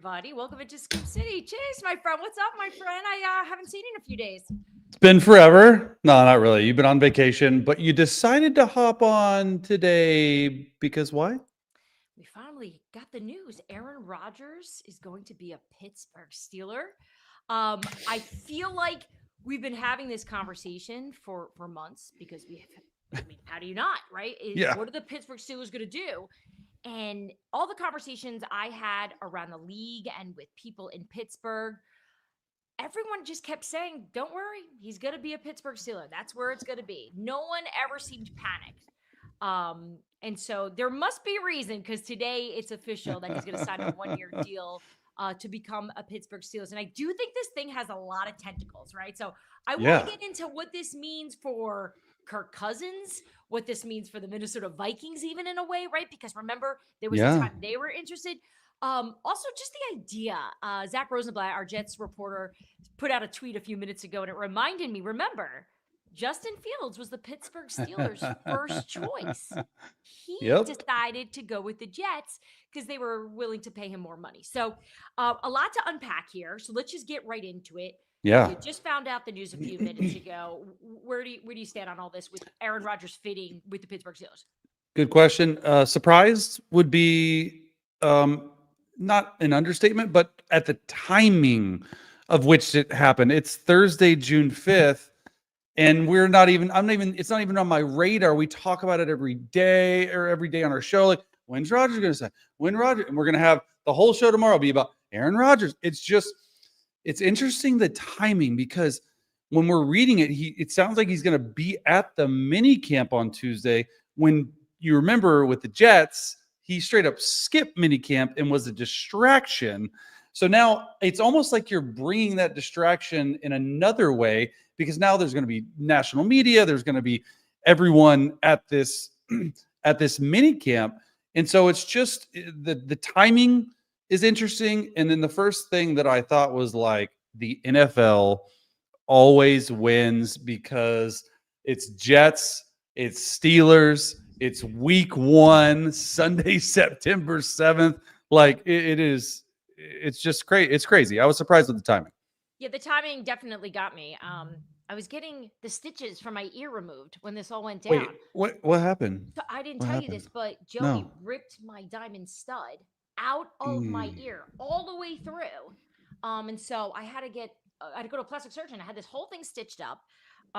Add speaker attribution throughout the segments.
Speaker 1: everybody. Welcome into Scoop City. Chase, my friend. What's up, my friend? I haven't seen you in a few days.
Speaker 2: It's been forever. No, not really. You've been on vacation, but you decided to hop on today because why?
Speaker 1: We finally got the news. Aaron Rodgers is going to be a Pittsburgh Steeler. I feel like we've been having this conversation for months because we have, I mean, how do you not, right?
Speaker 2: Yeah.
Speaker 1: What are the Pittsburgh Steelers going to do? And all the conversations I had around the league and with people in Pittsburgh, everyone just kept saying, don't worry, he's going to be a Pittsburgh Steeler. That's where it's going to be. No one ever seemed panicked. And so there must be a reason because today it's official that he's going to sign a 1-year deal to become a Pittsburgh Steelers. And I do think this thing has a lot of tentacles, right? So I want to get into what this means for Kirk Cousins, what this means for the Minnesota Vikings, even in a way, right? Because remember, there was a time they were interested. Also, just the idea. Zach Rosenblatt, our Jets reporter, put out a tweet a few minutes ago, and it reminded me, remember, Justin Fields was the Pittsburgh Steelers' first choice. He decided to go with the Jets because they were willing to pay him more money. So a lot to unpack here. So let's just get right into it.
Speaker 2: Yeah.
Speaker 1: You just found out the news a few minutes ago. Where do you stand on all this with Aaron Rodgers fitting with the Pittsburgh Steelers?
Speaker 2: Good question. Surprised would be not an understatement, but at the timing of which it happened. It's Thursday, June 5th. And it's not even on my radar. We talk about it every day on our show. Like, when's Rodgers going to say? And we're going to have the whole show tomorrow be about Aaron Rodgers. It's interesting the timing because when we're reading it, it sounds like he's going to be at the mini camp on Tuesday. When you remember with the Jets, he straight up skipped mini camp and was a distraction. So now it's almost like you're bringing that distraction in another way because now there's going to be national media. There's going to be everyone at this mini camp. And so it's just the timing is interesting. And then the first thing that I thought was like the NFL always wins because it's Jets, it's Steelers, it's week 1, Sunday, September 7th. Like it's just crazy. It's crazy. I was surprised with the timing.
Speaker 1: Yeah, the timing definitely got me. I was getting the stitches from my ear removed when this all went down.
Speaker 2: Wait, what happened?
Speaker 1: So I didn't tell you this, but Joey ripped my diamond stud out of my ear all the way through. And so I had to go to a plastic surgeon. I had this whole thing stitched up.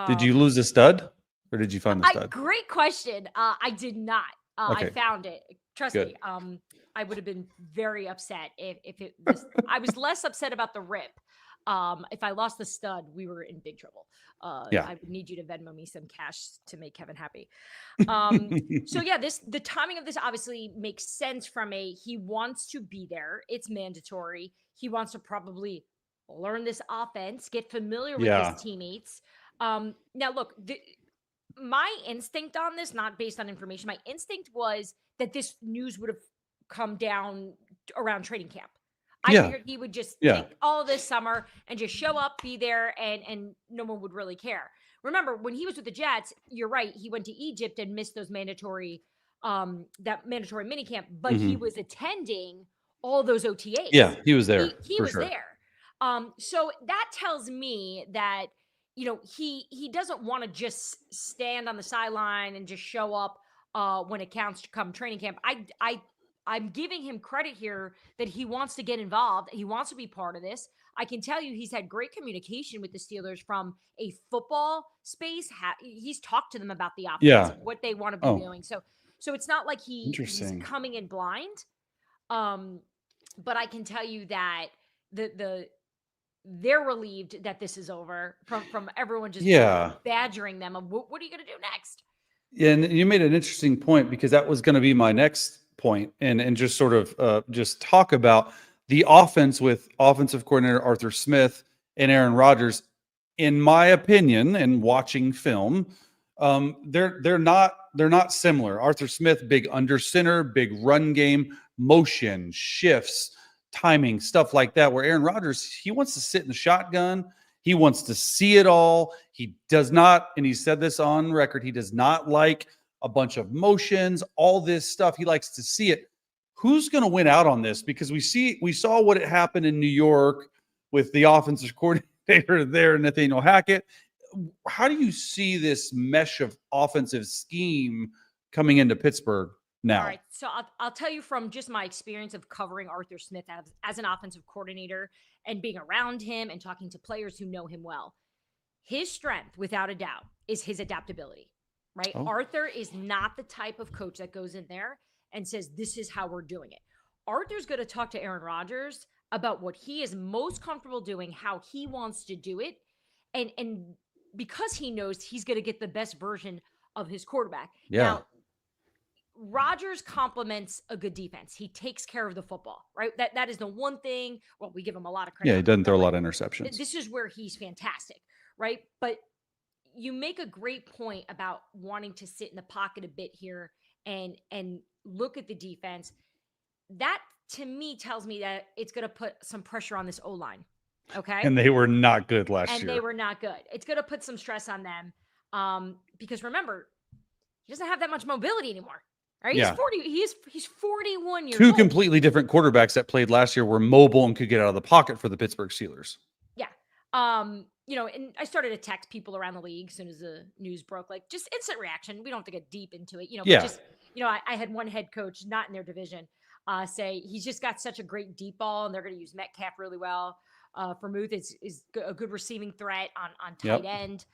Speaker 2: Did you lose the stud or did you find the stud?
Speaker 1: Great question. I did not.
Speaker 2: Okay.
Speaker 1: I found it. Trust me. I would have been very upset if it was. I was less upset about the rip. If I lost the stud, we were in big trouble. I would need you to Venmo me some cash to make Kevin happy. So yeah, the timing of this obviously makes sense from he wants to be there. It's mandatory. He wants to probably learn this offense, get familiar with his teammates. Now look, my instinct on this, not based on information, my instinct was that this news would have come down around training camp. I figured he would just take all this summer and just show up, be there, and no one would really care. Remember, when he was with the Jets, you're right, he went to Egypt and missed those mandatory minicamp, but he was attending all those OTAs.
Speaker 2: Yeah, he was there.
Speaker 1: He was there. So that tells me that, he doesn't want to just stand on the sideline and just show up when it counts to come training camp. I'm giving him credit here that he wants to get involved. He wants to be part of this. I can tell you he's had great communication with the Steelers from a football space. He's talked to them about the offense, what they want to be doing. So it's not like he's coming in blind. But I can tell you that they're relieved that this is over from everyone just badgering them of what are you going to do next?
Speaker 2: Yeah, and you made an interesting point because that was going to be my next point and just sort of just talk about the offense with offensive coordinator Arthur Smith and Aaron Rodgers. In my opinion, and watching film, they're not similar. Arthur Smith, big under center, big run game, motion, shifts, timing, stuff like that. Where Aaron Rodgers, he wants to sit in the shotgun. He wants to see it all. He does not, and he said this on record, he does not like a bunch of motions, all this stuff. He likes to see it. who's going to win out on this? Because we saw what happened in New York with the offensive coordinator there, Nathaniel Hackett. How do you see this mesh of offensive scheme coming into Pittsburgh now?
Speaker 1: All right. So I'll tell you from just my experience of covering Arthur Smith as an offensive coordinator and being around him and talking to players who know him well. His strength, without a doubt, is his adaptability, right?
Speaker 2: Oh.
Speaker 1: Arthur is not the type of coach that goes in there and says, this is how we're doing it. Arthur's going to talk to Aaron Rodgers about what he is most comfortable doing, how he wants to do it. And because he knows he's going to get the best version of his quarterback.
Speaker 2: Yeah.
Speaker 1: Now, Rodgers complements a good defense. He takes care of the football, right? That is the one thing. Well, we give him a lot of credit.
Speaker 2: Yeah, he doesn't throw a lot of interceptions.
Speaker 1: This is where he's fantastic, right? But you make a great point about wanting to sit in the pocket a bit here and look at the defense. That to me tells me that it's going to put some pressure on this O-line. Okay.
Speaker 2: And they were not good last year.
Speaker 1: And they were not good. It's going to put some stress on them. Because remember, he doesn't have that much mobility anymore. Right?
Speaker 2: Yeah.
Speaker 1: He's 40. He's 41 years
Speaker 2: old. Two
Speaker 1: old.
Speaker 2: Completely different quarterbacks that played last year were mobile and could get out of the pocket for the Pittsburgh Steelers.
Speaker 1: Yeah. And I started to text people around the league as soon as the news broke, like just instant reaction. We don't have to get deep into it,
Speaker 2: Yeah.
Speaker 1: But just, I had one head coach not in their division say he's just got such a great deep ball and they're going to use Metcalf really well. Vermouth is a good receiving threat on tight end.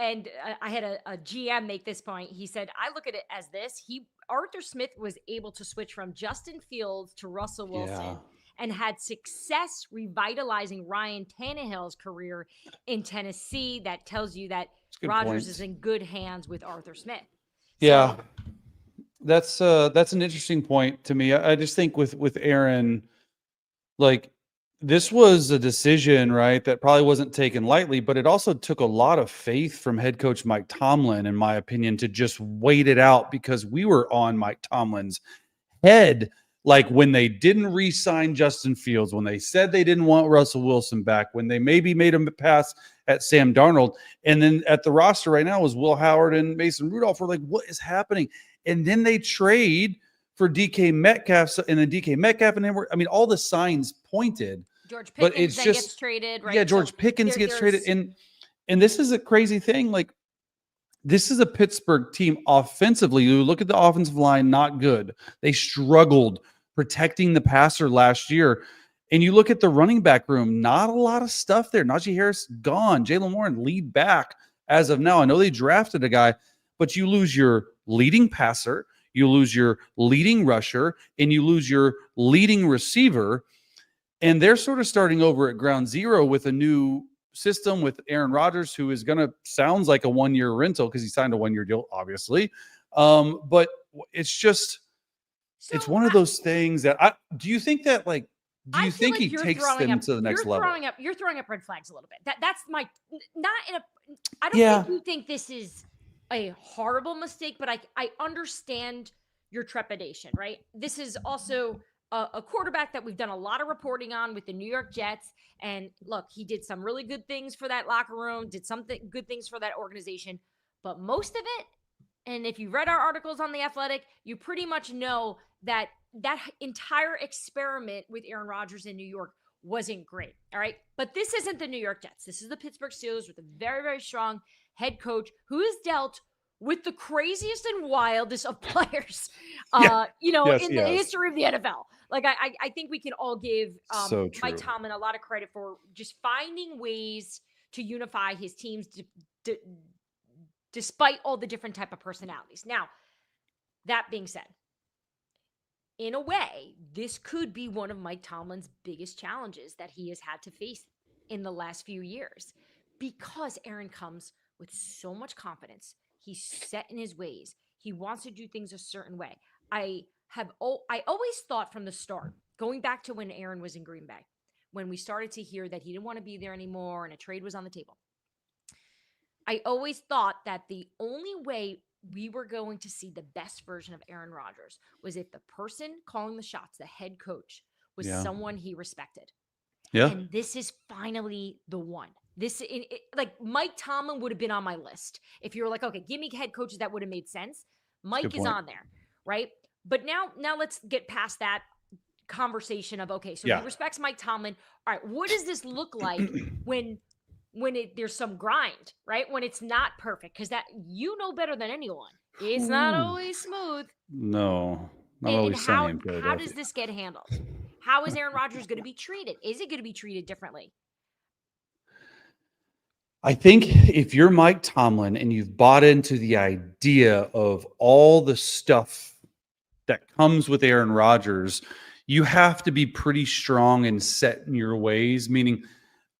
Speaker 1: And I had a GM make this point. He said, I look at it as this. Arthur Smith was able to switch from Justin Fields to Russell Wilson and had success revitalizing Ryan Tannehill's career in Tennessee. That tells you that Rodgers is in good hands with Arthur Smith.
Speaker 2: Yeah. That's an interesting point to me. I just think with Aaron, like, this was a decision, right, that probably wasn't taken lightly, but it also took a lot of faith from head coach Mike Tomlin, in my opinion, to just wait it out, because we were on Mike Tomlin's head, like when they didn't re-sign Justin Fields, when they said they didn't want Russell Wilson back, when they maybe made a pass at Sam Darnold, and then at the roster right now is Will Howard and Mason Rudolph. We're like, what is happening? And then they trade for DK Metcalf, and then DK Metcalf, and then all the signs pointed.
Speaker 1: George Pickens gets traded, right?
Speaker 2: Yeah, George Pickens gets traded. And this is a crazy thing. Like, this is a Pittsburgh team offensively. You look at the offensive line, not good. They struggled protecting the passer last year. And you look at the running back room, not a lot of stuff there. Najee Harris gone. Jaylen Warren lead back as of now. I know they drafted a guy, but you lose your leading passer, you lose your leading rusher, and you lose your leading receiver. And they're sort of starting over at ground zero with a new system with Aaron Rodgers, who is going to sounds like a one-year rental because he signed a one-year deal, obviously. But it's just, it's one of those things that do you think that, like, do you think he takes them to the next level?
Speaker 1: You're throwing up red flags a little bit. That's my, not in a, I don't think you think this is a horrible mistake, but I understand your trepidation, right? This is also a quarterback that we've done a lot of reporting on with the New York Jets. And look, he did some really good things for that locker room, did something good things for that organization, but most of it, and if you read our articles on The Athletic, you pretty much know that that entire experiment with Aaron Rodgers in New York wasn't great. All right. But this isn't the New York Jets. This is the Pittsburgh Steelers with a very, very strong head coach who has dealt with the craziest and wildest of players, in the history of the NFL. Like, I think we can all give Mike Tomlin a lot of credit for just finding ways to unify his teams despite all the different type of personalities. Now, that being said, in a way, this could be one of Mike Tomlin's biggest challenges that he has had to face in the last few years, because Aaron comes with so much confidence. He's set in his ways. He wants to do things a certain way. I always thought from the start, going back to when Aaron was in Green Bay, when we started to hear that he didn't want to be there anymore and a trade was on the table, I always thought that the only way we were going to see the best version of Aaron Rodgers was if the person calling the shots, the head coach, was someone he respected. Yeah. And this is finally the one. Like, Mike Tomlin would have been on my list. If you were like, okay, give me head coaches that would have made sense. Mike is on there, right? But now let's get past that conversation of, okay, so
Speaker 2: Yeah.
Speaker 1: he respects Mike Tomlin. All right, what does this look like when there's some grind, right? When it's not perfect, because that you know better than anyone. It's not
Speaker 2: Ooh.
Speaker 1: always smooth.
Speaker 2: No, not
Speaker 1: And
Speaker 2: always sunny in
Speaker 1: how
Speaker 2: Philadelphia.
Speaker 1: does this get handled? How is Aaron Rodgers going to be treated? Is he going to be treated differently?
Speaker 2: I think if you're Mike Tomlin and you've bought into the idea of all the stuff that comes with Aaron Rodgers, you have to be pretty strong and set in your ways. Meaning,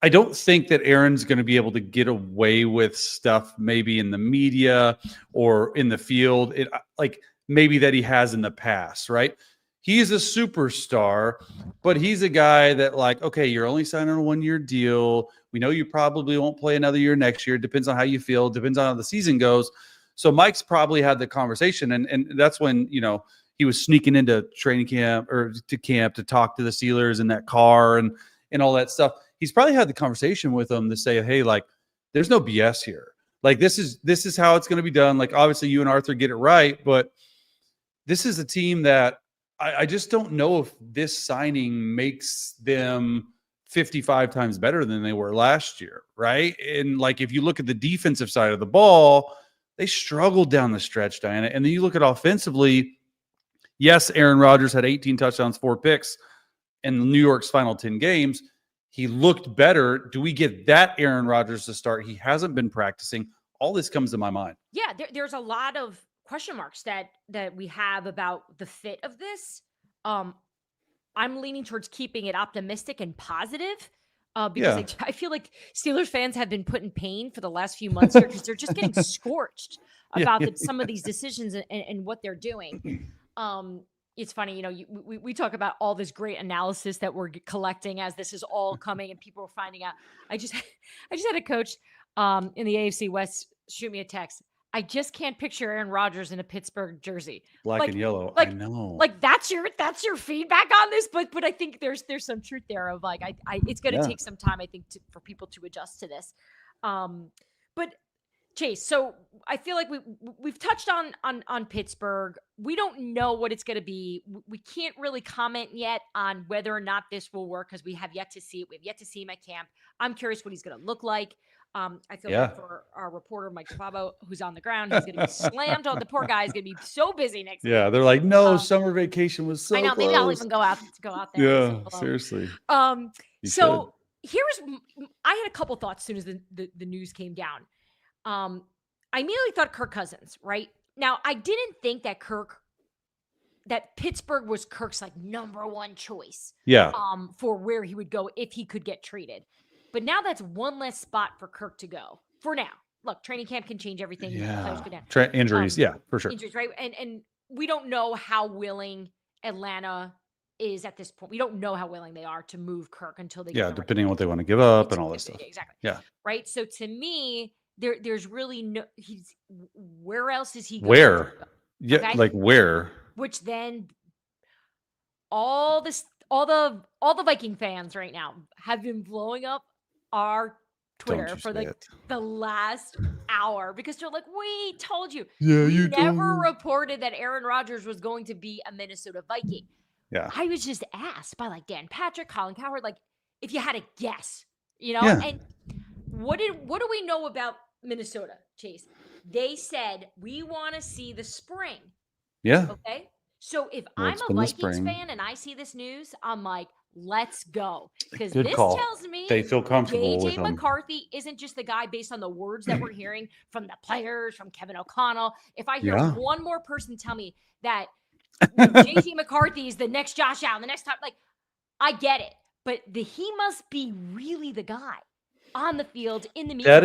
Speaker 2: I don't think that Aaron's going to be able to get away with stuff maybe in the media or in the field, like maybe that he has in the past, right? He's a superstar, but he's a guy that, like, okay, you're only signing a 1-year deal. We know you probably won't play another year next year. Depends on how you feel. Depends on how the season goes. So Mike's probably had the conversation, and that's when, he was sneaking into training camp or to camp to talk to the Steelers in that car and all that stuff. He's probably had the conversation with them to say, hey, like, there's no BS here. Like, this is how it's going to be done. Like, obviously you and Arthur get it right, but this is a team that I just don't know if this signing makes them 55 times better than they were last year, right? And like, if you look at the defensive side of the ball, they struggled down the stretch, Dianna. And then you look at offensively, yes, Aaron Rodgers had 18 touchdowns, 4 picks in New York's final 10 games. He looked better. Do we get that Aaron Rodgers to start? He hasn't been practicing. All this comes to my mind.
Speaker 1: Yeah, there's a lot of question marks that we have about the fit of this. I'm leaning towards keeping it optimistic and positive because I feel like Steelers fans have been put in pain for the last few months here because they're just getting scorched about some of these decisions and what they're doing. It's funny, we talk about all this great analysis that we're collecting as this is all coming and people are finding out. I just had a coach in the AFC West shoot me a text. I just can't picture Aaron Rodgers in a Pittsburgh jersey,
Speaker 2: black and yellow.
Speaker 1: Like,
Speaker 2: I know.
Speaker 1: Like that's your feedback on this, but I think there's some truth there of like it's going to take some time, I think, for people to adjust to this. But Chase, so I feel like we've touched on Pittsburgh. We don't know what it's going to be. We can't really comment yet on whether or not this will work because we have yet to see it. We have yet to see him at camp. I'm curious what he's going to look like. I feel like for our reporter, Mike Fabo, who's on the ground, he's going to be slammed on. The poor guy is going to be so busy next week.
Speaker 2: Yeah, they're like, no, summer vacation was so
Speaker 1: I know,
Speaker 2: close.
Speaker 1: maybe I'll even go out there.
Speaker 2: Yeah, seriously.
Speaker 1: So I had a couple thoughts as soon as the news came down. I immediately thought Kirk Cousins, right? Now, I didn't think that Pittsburgh was Kirk's like number one choice.
Speaker 2: Yeah.
Speaker 1: For where he would go if he could get traded. But now that's one less spot for Kirk to go for now. Look, training camp can change everything.
Speaker 2: Yeah.
Speaker 1: Players go down.
Speaker 2: Injuries. Yeah, for sure.
Speaker 1: Injuries, right? And we don't know how willing Atlanta is at this point. We don't know how willing they are to move Kirk until they get
Speaker 2: depending on what they want to give up and all that stuff.
Speaker 1: Exactly.
Speaker 2: Yeah.
Speaker 1: Right. So to me, there's really no. Where else is he going?
Speaker 2: Where? Yeah, okay? Like where?
Speaker 1: Which then all the Viking fans right now have been blowing up our Twitter for the last hour because they're like, we told you. Yeah, you never reported that Aaron Rodgers was going to be a Minnesota Viking.
Speaker 2: Yeah.
Speaker 1: I was just asked by like Dan Patrick, Colin Cowherd, like if you had a guess, and what do we know about Minnesota, Chase? They said, we want to see the spring.
Speaker 2: Yeah.
Speaker 1: Okay. So if I'm a Vikings fan and I see this news, I'm like, let's go. Because this tells me
Speaker 2: they feel comfortable with
Speaker 1: JJ McCarthy isn't just the guy based on the words that we're hearing from the players, from Kevin O'Connell. If I hear one more person tell me that JJ McCarthy is the next Josh Allen, the next time, like, I get it. But he must be really the guy on the field in the media.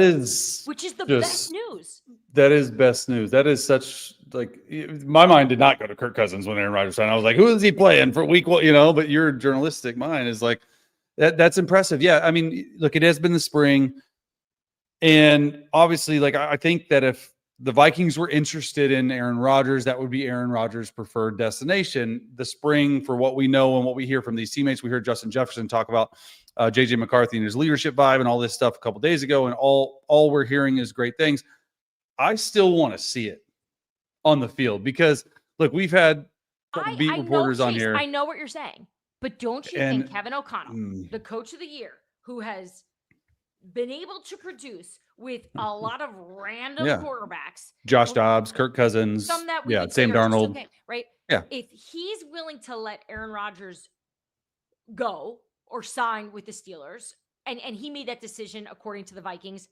Speaker 1: Which is the best news.
Speaker 2: That is best news. That is such, like, my mind did not go to Kirk Cousins when Aaron Rodgers signed. I was like, who is he playing for week one? But your journalistic mind is like, that's impressive. Yeah. I mean, look, it has been the spring. And obviously, like, I think that if the Vikings were interested in Aaron Rodgers, that would be Aaron Rodgers' preferred destination. The spring, for what we know and what we hear from these teammates, we heard Justin Jefferson talk about JJ McCarthy and his leadership vibe and all this stuff a couple days ago, and all we're hearing is great things. I still want to see it on the field because, look, we've had beat
Speaker 1: I know,
Speaker 2: reporters on
Speaker 1: Chase,
Speaker 2: here.
Speaker 1: I know what you're saying, but don't you
Speaker 2: And
Speaker 1: think Kevin O'Connell, the coach of the year, who has been able to produce with a lot of random
Speaker 2: yeah,
Speaker 1: quarterbacks,
Speaker 2: Josh Dobbs, Kirk Cousins,
Speaker 1: some that we could say
Speaker 2: Sam
Speaker 1: are just
Speaker 2: Darnold.
Speaker 1: okay, right?
Speaker 2: Yeah.
Speaker 1: If he's willing to let Aaron Rodgers go or sign with the Steelers, and he made that decision according to the Vikings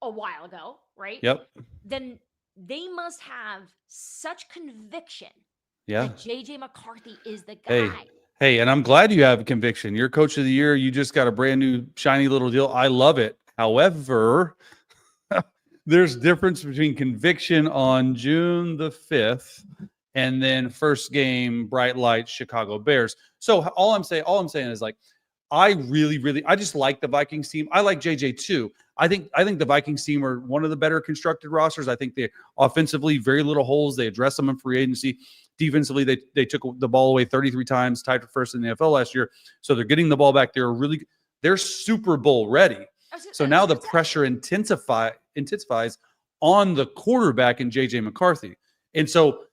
Speaker 1: a while ago, right?
Speaker 2: Yep.
Speaker 1: Then they must have such conviction
Speaker 2: Yeah.
Speaker 1: that JJ McCarthy is the
Speaker 2: Hey,
Speaker 1: guy.
Speaker 2: hey, and I'm glad you have conviction. You're coach of the year. You just got a brand new shiny little deal. I love it. However, there's difference between conviction on June the 5th and then first game, bright light, Chicago Bears. So all I'm saying is like, I just like the Vikings team. I like JJ too. I think the Vikings team are one of the better constructed rosters. I think they offensively very little holes. They address them in free agency. Defensively, they took the ball away 33 times, tied for first in the NFL last year. So they're getting the ball back. They're Super Bowl ready. So now the pressure intensifies on the quarterback in JJ McCarthy. And so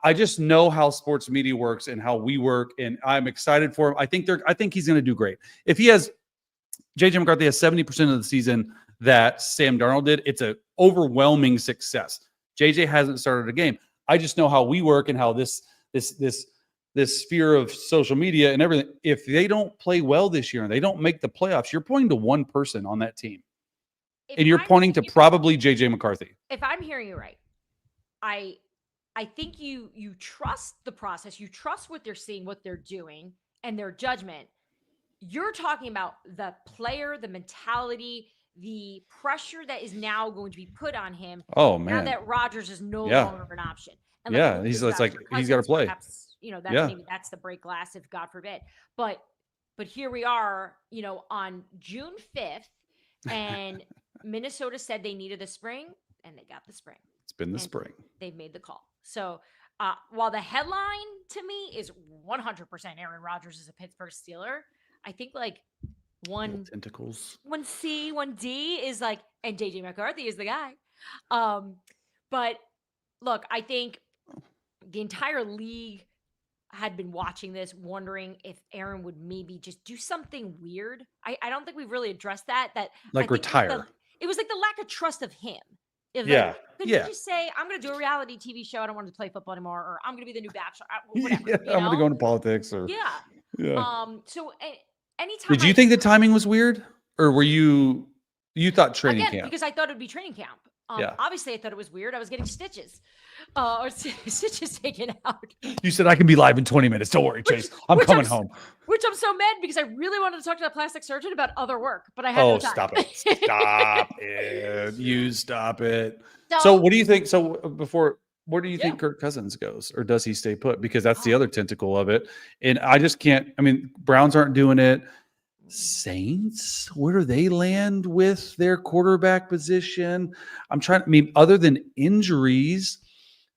Speaker 2: I just know how sports media works and how we work, and I'm excited for him. I think he's going to do great. If JJ McCarthy has 70% of the season that Sam Darnold did, it's an overwhelming success. JJ hasn't started a game. I just know how we work and how this sphere of social media and everything. If they don't play well this year and they don't make the playoffs, you're pointing to one person on that team, and you're pointing to probably JJ McCarthy.
Speaker 1: If I'm hearing you right, I think you trust the process. You trust what they're seeing, what they're doing, and their judgment. You're talking about the player, the mentality, the pressure that is now going to be put on him.
Speaker 2: Oh man!
Speaker 1: Now that Rodgers is no longer an option. And
Speaker 2: he's got to play.
Speaker 1: Perhaps, maybe that's the break glass, if God forbid. But here we are, on June 5th, and Minnesota said they needed the spring, and they got the spring.
Speaker 2: It's been the spring.
Speaker 1: They've made the call. So while the headline to me is 100% Aaron Rodgers is a Pittsburgh Steeler, I think like one C, one D is like, and JJ McCarthy is the guy. But look, I think the entire league had been watching this, wondering if Aaron would maybe just do something weird. I don't think we've really addressed that.
Speaker 2: Like retire.
Speaker 1: It was like the lack of trust of him. Could you just say, I'm going to do a reality TV show. I don't want to play football anymore. Or I'm going to be the new Bachelor. Whatever.
Speaker 2: I'm going to go into politics. Or
Speaker 1: So anytime.
Speaker 2: Did you think the timing was weird? Or were you thought training camp?
Speaker 1: Because I thought it would be training camp. Obviously, I thought it was weird. I was getting stitches. Or stitches taken out.
Speaker 2: You said I can be live in 20 minutes. Don't worry, Chase. I'm coming home.
Speaker 1: Which I'm so mad because I really wanted to talk to that plastic surgeon about other work, but I had no time.
Speaker 2: Stop it. Stop it. You stop it. So what do you think? So where do you think Kirk Cousins goes? Or does he stay put? Because that's the other tentacle of it. And I just can't. I mean, Browns aren't doing it. Saints, where do they land with their quarterback position? Other than injuries,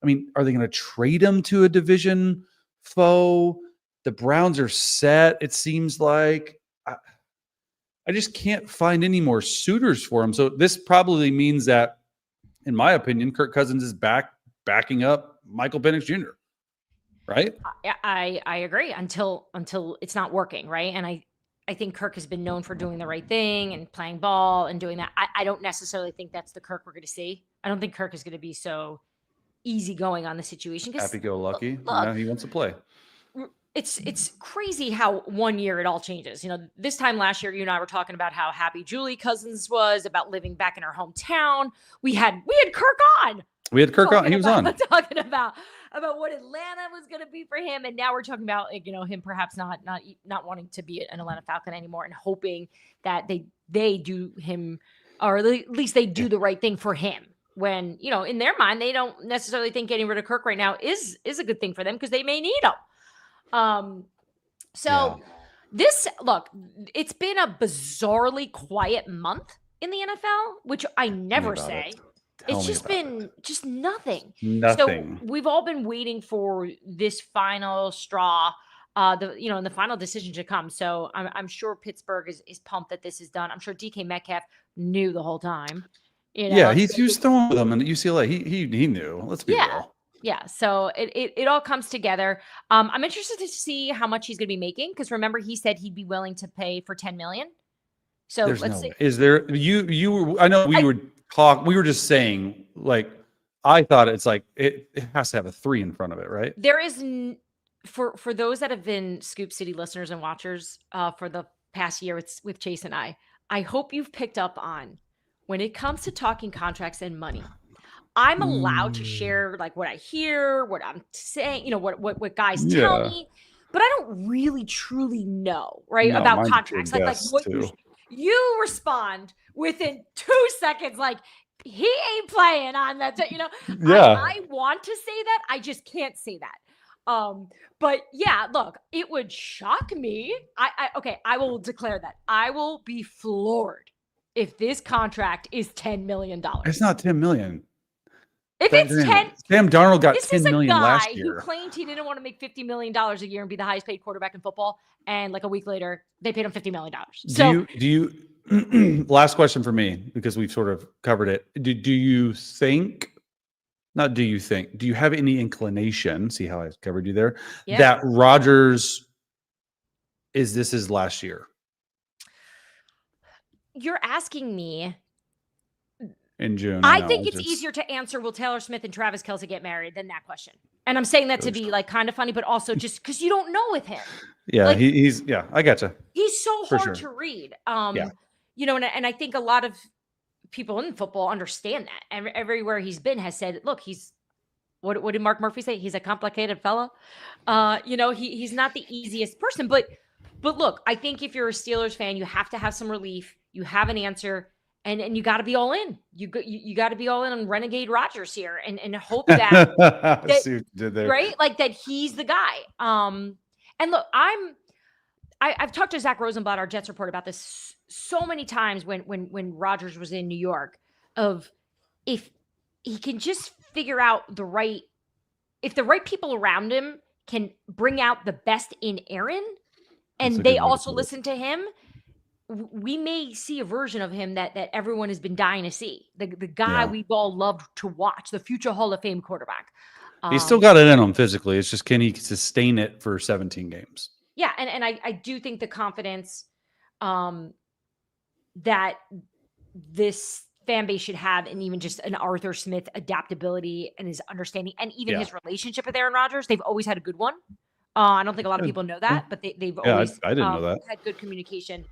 Speaker 2: are they going to trade him to a division foe? The Browns are set, it seems like. I just can't find any more suitors for him. So this probably means that, in my opinion, Kirk Cousins is backing up Michael Penix Jr., right?
Speaker 1: I agree until it's not working, right? And I think Kirk has been known for doing the right thing and playing ball and doing that. I don't necessarily think that's the Kirk we're going to see. I don't think Kirk is going to be so easygoing on the situation.
Speaker 2: Happy-go-lucky. He wants to play.
Speaker 1: It's crazy how 1 year it all changes. This time last year, you and I were talking about how happy Julie Cousins was about living back in her hometown. We had Kirk on.
Speaker 2: We had Kirk on. He was on
Speaker 1: talking about what Atlanta was going to be for him, and now we're talking about him perhaps not wanting to be an Atlanta Falcon anymore, and hoping that they do him, or at least they do the right thing for him. When in their mind they don't necessarily think getting rid of Kirk right now is a good thing for them because they may need him. It's been a bizarrely quiet month in the NFL, which I never say. It's just been just nothing. So we've all been waiting for this final straw, the final decision to come. So I'm sure Pittsburgh is pumped that this is done. I'm sure DK Metcalf knew the whole time.
Speaker 2: He was throwing with them in UCLA. He knew. Let's be real.
Speaker 1: Yeah, so it all comes together. I'm interested to see how much he's going to be making because remember he said he'd be willing to pay for 10 million. So
Speaker 2: There's
Speaker 1: let's
Speaker 2: no
Speaker 1: see.
Speaker 2: way. Is there I know
Speaker 1: I,
Speaker 2: we were just saying, like, I thought it's like it has to have a 3 in front of it, right?
Speaker 1: there is for those that have been Scoop City listeners and watchers for the past year with Chase and I hope you've picked up on when it comes to talking contracts and money. I'm allowed to share like what I hear, what I'm saying, what guys tell
Speaker 2: Yeah.
Speaker 1: me, but I don't really truly know, right,
Speaker 2: No,
Speaker 1: about
Speaker 2: mine's a pure
Speaker 1: contracts. Like
Speaker 2: guess
Speaker 1: what
Speaker 2: too.
Speaker 1: you respond within 2 seconds, like he ain't playing on that.
Speaker 2: Yeah.
Speaker 1: I want to say that, I just can't say that. But yeah, look, it would shock me. Okay, I will declare that I will be floored if this contract is $10 million.
Speaker 2: It's not 10 million.
Speaker 1: If it's 10,
Speaker 2: Sam Darnold got
Speaker 1: this
Speaker 2: 10
Speaker 1: is a
Speaker 2: million last
Speaker 1: guy who
Speaker 2: year.
Speaker 1: claimed he didn't want to make $50 million a year and be the highest paid quarterback in football. And like a week later, they paid him $50 million. So
Speaker 2: Do you last question for me, because we've sort of covered it. Do you think, not do you think, do you have any inclination, see how I covered you there,
Speaker 1: yeah,
Speaker 2: that Rodgers this his last year
Speaker 1: you're asking me.
Speaker 2: in June?
Speaker 1: I
Speaker 2: know,
Speaker 1: think it's easier to answer, will Taylor Smith and Travis Kelce get married, than that question. And I'm saying that to be like kind of funny, but also just because you don't know with him.
Speaker 2: Yeah,
Speaker 1: Like,
Speaker 2: he's yeah, I gotcha.
Speaker 1: he's so
Speaker 2: For
Speaker 1: hard
Speaker 2: sure.
Speaker 1: to read.
Speaker 2: Yeah.
Speaker 1: And I think a lot of people in football understand that. And everywhere he's been has said, look, he's what did Mark Murphy say? He's a complicated fella. He's not the easiest person, but look, I think if you're a Steelers fan, you have to have some relief. You have an answer, and you got to be all in. You got to be all in on Renegade Rodgers here, and hope that,
Speaker 2: See what you did there.
Speaker 1: right, like that he's the guy. And look, I've talked to Zach Rosenblatt, our Jets reporter, about this so many times when Rodgers was in New York, of if he can just figure out if the right people around him can bring out the best in Aaron, and they also listen to him, we may see a version of him that everyone has been dying to see. The guy we've all loved to watch, the future Hall of Fame quarterback.
Speaker 2: He's still got it in him physically. It's just, can he sustain it for 17 games?
Speaker 1: Yeah, and I do think the confidence that this fan base should have, and even just an Arthur Smith adaptability and his understanding, and even his relationship with Aaron Rodgers, they've always had a good one. I don't think a lot of people know that, but they've always
Speaker 2: I didn't know that.
Speaker 1: had good communication.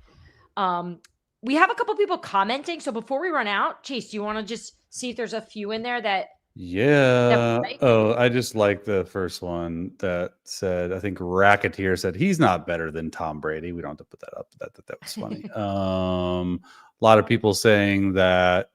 Speaker 1: We have a couple people commenting, so before we run out, Chase, do you want to just see if there's a few in there that?
Speaker 2: Yeah. Oh, I just like the first one that said, I think Racketeer said he's not better than Tom Brady. We don't have to put that up. That was funny. A lot of people saying that.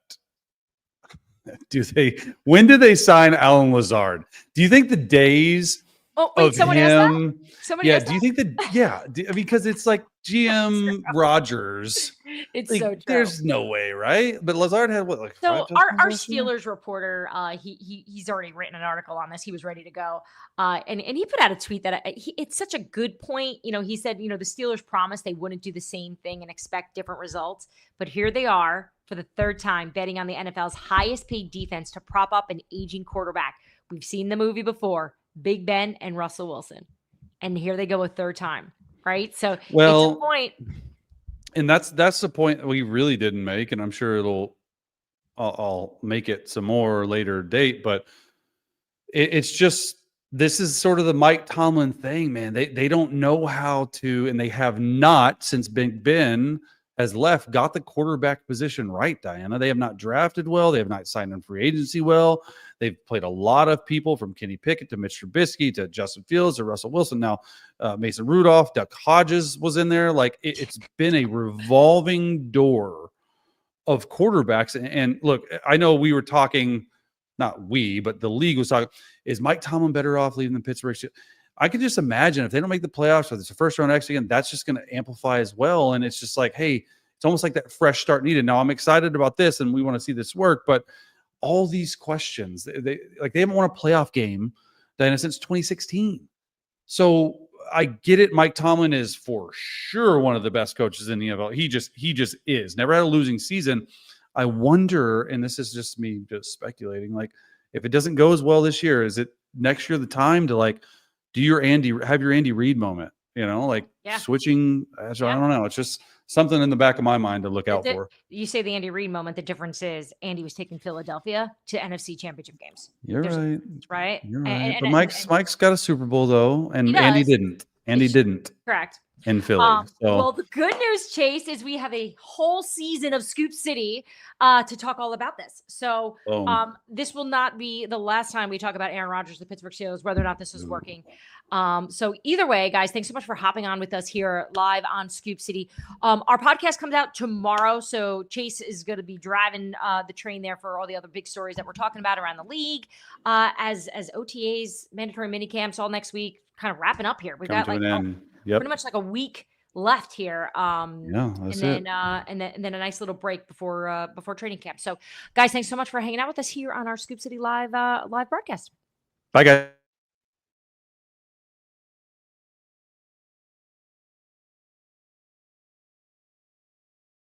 Speaker 2: When do they sign Alan Lazard? Do you think the days of
Speaker 1: someone
Speaker 2: him?
Speaker 1: Somebody
Speaker 2: Do you think that? Yeah, because it's like GM Rodgers.
Speaker 1: It's
Speaker 2: Like,
Speaker 1: so true.
Speaker 2: there's no way, right? But Lazard had what, like,
Speaker 1: So
Speaker 2: 5
Speaker 1: our
Speaker 2: touchdowns last year?
Speaker 1: Steelers reporter, he's already written an article on this. He was ready to go, and he put out a tweet that it's such a good point. He said, the Steelers promised they wouldn't do the same thing and expect different results, but here they are for the third time betting on the NFL's highest paid defense to prop up an aging quarterback. We've seen the movie before, Big Ben and Russell Wilson, and here they go a third time, right? So it's a point.
Speaker 2: And that's the point we really didn't make, and I'm sure I'll make it some more later date, but it's just, this is sort of the Mike Tomlin thing, man. They don't know how to, and they have not, since Big Ben has left, got the quarterback position right, Diana. They have not drafted well. They have not signed in free agency well. They've played a lot of people, from Kenny Pickett to Mitch Trubisky to Justin Fields to Russell Wilson. Now, Mason Rudolph, Duck Hodges was in there. Like, it's been a revolving door of quarterbacks. And look, I know we were talking, not we, but the league was talking, is Mike Tomlin better off leaving the Pittsburgh Steelers? I can just imagine if they don't make the playoffs, or it's a first round exit again, that's just going to amplify as well. And it's just like, hey, it's almost like that fresh start needed. Now, I'm excited about this and we want to see this work, but all these questions, they haven't won a playoff game, Diana, since 2016. So I get it. Mike Tomlin is for sure one of the best coaches in the NFL. He just is. Never had a losing season. I wonder, and this is just me just speculating, like, if it doesn't go as well this year, is it next year the time to like have your Andy Reid moment, like switching. I don't know. It's just something in the back of my mind to look out for.
Speaker 1: You say the Andy Reid moment. The difference is Andy was taking Philadelphia to NFC Championship games.
Speaker 2: You're right.
Speaker 1: Right.
Speaker 2: You're right. But Mike's got a Super Bowl though, and Andy didn't. Andy didn't.
Speaker 1: Correct.
Speaker 2: In Philly.
Speaker 1: Well, the good news, Chase, is we have a whole season of Scoop City to talk all about this. So this will not be the last time we talk about Aaron Rodgers, the Pittsburgh Steelers, whether or not this is working. So either way, guys, thanks so much for hopping on with us here live on Scoop City. Our podcast comes out tomorrow. So Chase is going to be driving the train there for all the other big stories that we're talking about around the league. As OTAs, mandatory mini camps all next week, kind of wrapping up here. We've got like pretty much like a week left here.
Speaker 2: That's
Speaker 1: and then a nice little break before training camp. So guys, thanks so much for hanging out with us here on our Scoop City live broadcast.
Speaker 2: Bye guys.